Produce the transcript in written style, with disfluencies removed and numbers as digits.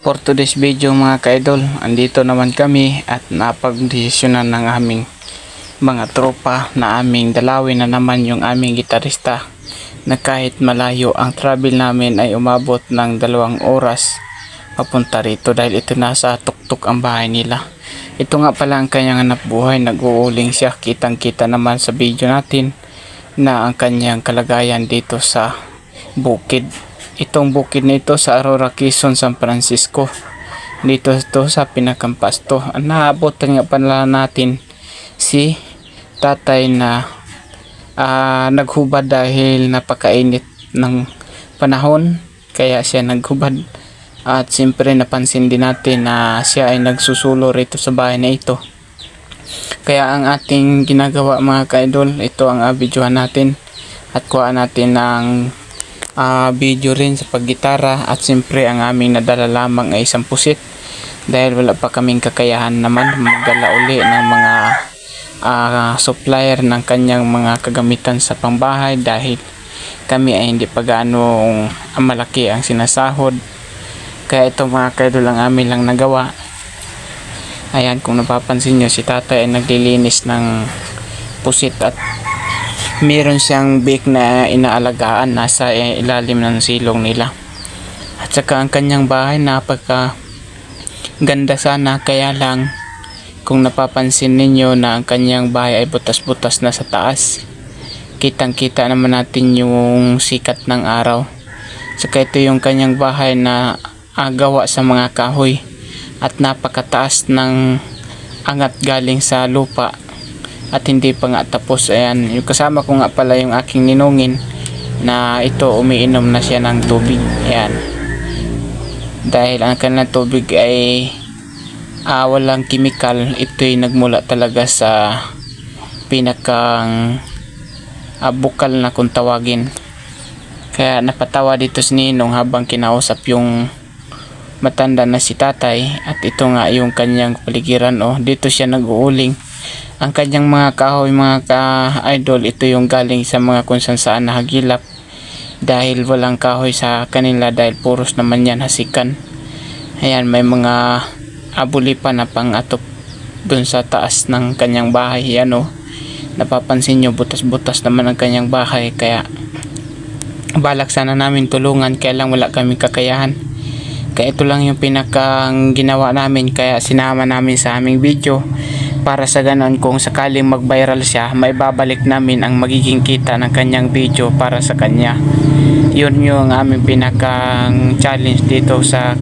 For today's video mga ka-idol, andito naman kami at napagdesisyonan ng aming mga tropa na aming dalawin na naman yung aming gitarista na kahit malayo ang travel namin ay umabot ng 2 oras papunta rito dahil ito nasa tuktok ang bahay nila. Ito nga pala ang kanyang hanap buhay, nag-uuling siya, kitang kita naman sa video natin na ang kanyang kalagayan dito sa bukid. Itong bukid na ito sa Aurora, Quezon, San Francisco. Dito ito sa pinakampasto. Naabot nga pala natin si tatay na naghubad dahil napakainit ng panahon. Kaya siya naghubad. At siyempre napansin din natin na siya ay nagsusulo rito sa bahay na ito. Kaya ang ating ginagawa mga ka-idol, ito ang videohan natin. At kuha natin ng video rin sa paggitara, at siyempre ang aming nadala lamang ay isang pusit dahil wala pa kaming kakayahan naman magdala uli ng mga supplier ng kanyang mga kagamitan sa pangbahay dahil kami ay hindi pa gaano malaki ang sinasahod. Kaya ito mga kaidol ang amin lang nagawa. Ayan, kung napapansin nyo, si tatay ay naglilinis ng pusit at meron siyang bake na inaalagaan nasa ilalim ng silong nila. At saka ang kanyang bahay napaka ganda sana, kaya lang kung napapansin ninyo na ang kanyang bahay ay butas-butas na sa taas. Kitang kita naman natin yung sikat ng araw. Saka ito yung kanyang bahay na gawa sa mga kahoy at napakataas ng angat galing sa lupa. At hindi pa nga tapos. Ayan, yung kasama ko nga pala yung aking ninungin na ito umiinom na siya ng tubig. Ayan, dahil ang kanilang tubig ay walang chemical. Ito'y nagmula talaga sa pinakang bukal na kung tawagin. Kaya napatawa dito si Ninong habang kinausap yung matanda na si tatay. At ito nga yung kanyang paligiran. Dito siya nag-uuling. Ang kanyang mga kahoy mga ka-idol, ito yung galing sa mga kung saan nahagilap dahil walang kahoy sa kanila dahil puros naman yan hasikan. Ayan, may mga abuli pa na pang-atop dun sa taas ng kanyang bahay. Ayan napapansin nyo, butas-butas naman ang kanyang bahay. Kaya balak sana namin tulungan, kaya lang wala kaming kakayahan. Kaya ito lang yung pinakang ginawa namin, kaya sinama namin sa aming video para sa ganon kung sakaling mag-viral siya, may babalik namin ang magiging kita ng kanyang video para sa kanya. Yun yung aming pinakang challenge dito sa